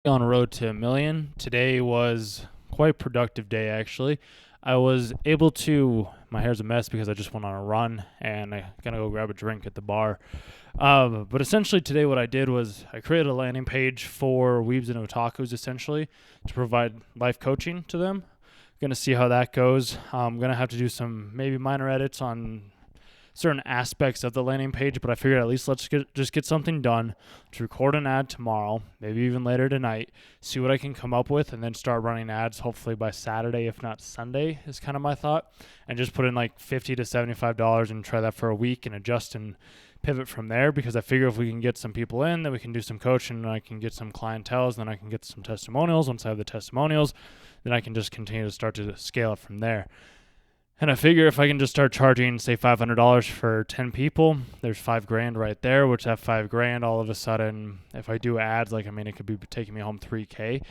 On road to a million. Today was quite a productive day actually. I was able to my hair's a mess because I just went on a run and I gonna go grab a drink at the bar. But essentially today what I did was I created a landing page for Weebs and Otakus essentially to provide life coaching to them. Gonna see how that goes. I'm gonna have to do some maybe minor edits on certain aspects of the landing page, but I figured at least just get something done to record an ad tomorrow, maybe even later tonight, see what I can come up with, and then start running ads hopefully by Saturday, if not Sunday, is kind of my thought. And just put in like $50 to $75 and try that for a week and adjust and pivot from there, because I figure if we can get some people in, then we can do some coaching and I can get some clientele, then I can get some testimonials. Once I have the testimonials, then I can just continue to start to scale it from there. And I figure if I can just start charging, say, $500 for 10 people, there's $5,000 right there, which that $5,000 all of a sudden, if I do ads, it could be taking me home $3,000,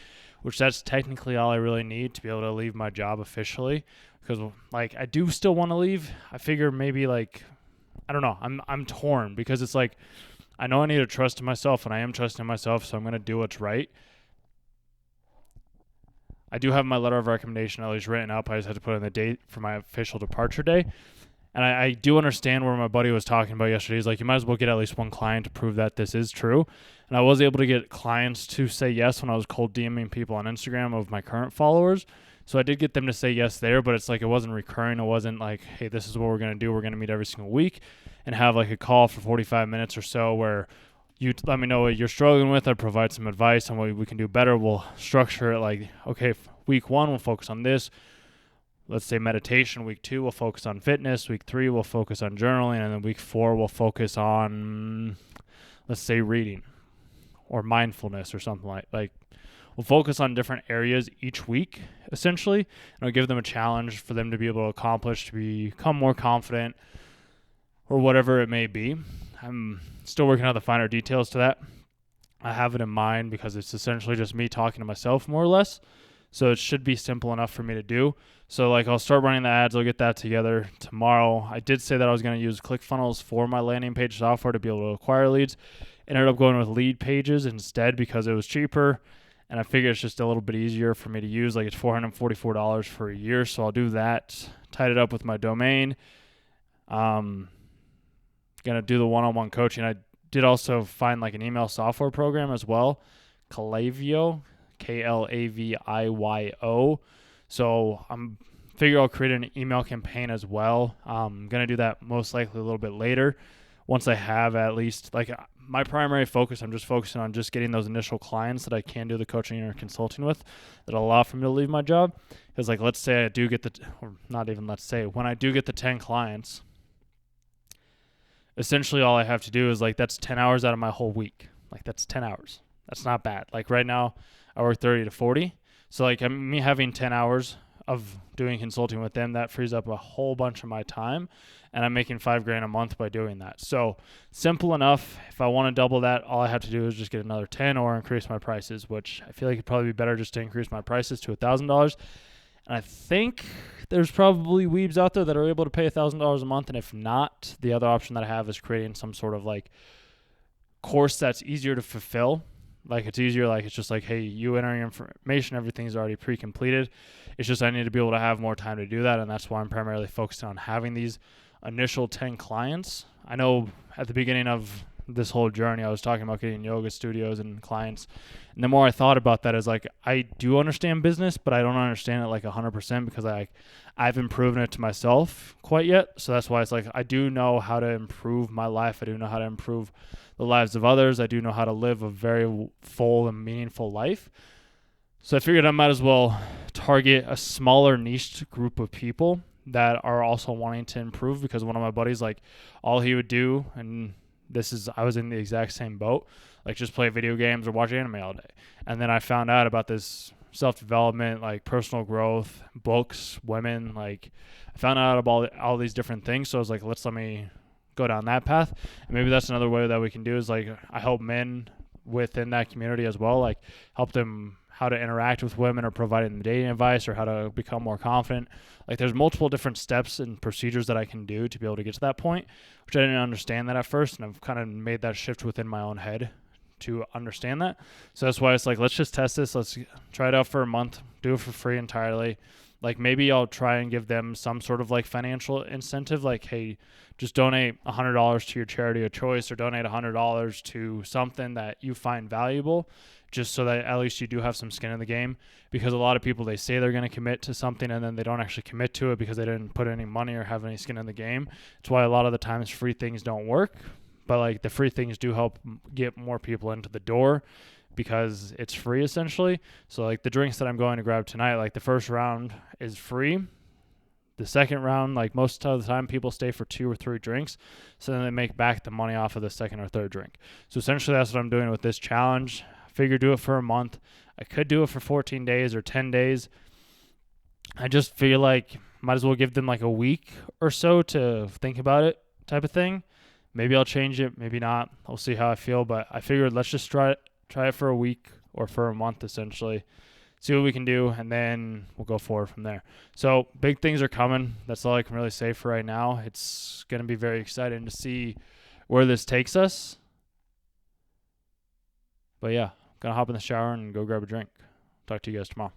which that's technically all I really need to be able to leave my job officially. Because I do still want to leave. I figure maybe I don't know. I'm torn because it's like, I know I need to trust in myself and I am trusting myself. So I'm going to do what's right. I do have my letter of recommendation at least written up. I just had to put in the date for my official departure day. And I do understand where my buddy was talking about yesterday. He's like, you might as well get at least one client to prove that this is true. And I was able to get clients to say yes when I was cold DMing people on Instagram of my current followers. So I did get them to say yes there, but it's like it wasn't recurring. It wasn't like, hey, this is what we're going to do. We're going to meet every single week and have like a call for 45 minutes or so where you let me know what you're struggling with. I provide some advice on what we can do better. We'll structure it like, okay, week 1, we'll focus on this. Let's say meditation. Week 2, we'll focus on fitness. Week 3, we'll focus on journaling. And then week 4, we'll focus on, let's say, reading or mindfulness or something like we'll focus on different areas each week, essentially. And I'll give them a challenge for them to be able to accomplish, to become more confident or whatever it may be. I'm still working out the finer details to that. I have it in mind because it's essentially just me talking to myself more or less. So it should be simple enough for me to do. So I'll start running the ads. I'll get that together tomorrow. I did say that I was going to use ClickFunnels for my landing page software to be able to acquire leads. Ended up going with Lead Pages instead because it was cheaper. And I figure it's just a little bit easier for me to use. It's $444 for a year. So I'll do that. Tied it up with my domain. Gonna do the one-on-one coaching. I did also find an email software program as well, Klaviyo, Klavio. So I'm figure I'll create an email campaign as well. I'm gonna do that most likely a little bit later once I have at least my primary focus. I'm just focusing on just getting those initial clients that I can do the coaching or consulting with that'll allow for me to leave my job. Because let's say I do get when I do get the 10 clients, essentially all I have to do is that's 10 hours out of my whole week. That's 10 hours. That's not bad. Right now I work 30 to 40. So me having 10 hours of doing consulting with them, that frees up a whole bunch of my time and I'm making $5,000 a month by doing that. So simple enough. If I want to double that, all I have to do is just get another 10 or increase my prices, which I feel like it'd probably be better just to increase my prices to $1,000. And I think there's probably weebs out there that are able to pay $1,000 a month. And if not, the other option that I have is creating some sort of course that's easier to fulfill. It's easier, it's just hey, you enter your information, everything's already pre-completed. It's just I need to be able to have more time to do that. And that's why I'm primarily focused on having these initial 10 clients. I know at the beginning of this whole journey, I was talking about getting yoga studios and clients. And the more I thought about that is I do understand business, but I don't understand it 100% because I haven't proven it to myself quite yet. So that's why it's I do know how to improve my life. I do know how to improve the lives of others. I do know how to live a very full and meaningful life. So I figured I might as well target a smaller niche group of people that are also wanting to improve, because one of my buddies, all he would do, and I was in the exact same boat, just play video games or watch anime all day. And then I found out about this self-development, personal growth, books, women, I found out about all these different things. So I was let me go down that path. And maybe that's another way that we can do is I help men within that community as well, help them how to interact with women or providing them dating advice or how to become more confident. There's multiple different steps and procedures that I can do to be able to get to that point, which I didn't understand that at first. And I've kind of made that shift within my own head to understand that. So that's why it's like, let's just test this. Let's try it out for a month, do it for free entirely. Like maybe I'll try and give them some sort of like financial incentive, like, hey, just donate $100 to your charity of choice, or donate $100 to something that you find valuable, just so that at least you do have some skin in the game. Because a lot of people, they say they're going to commit to something and then they don't actually commit to it because they didn't put any money or have any skin in the game. It's why a lot of the times free things don't work, but like the free things do help get more people into the door because it's free essentially. So like the drinks that I'm going to grab tonight, like the first round is free. The second round, like most of the time, people stay for 2 or 3 drinks, so then they make back the money off of the second or third drink. So essentially that's what I'm doing with this challenge. I figure do it for a month. I could do it for 14 days or 10 days. I just feel like might as well give them like a week or so to think about it, type of thing. Maybe I'll change it, maybe not. I'll see how I feel, but I figured let's just try it for a week or for a month essentially. See what we can do, and then we'll go forward from there. So big things are coming. That's all I can really say for right now. It's going to be very exciting to see where this takes us. But yeah, going to hop in the shower and go grab a drink. Talk to you guys tomorrow.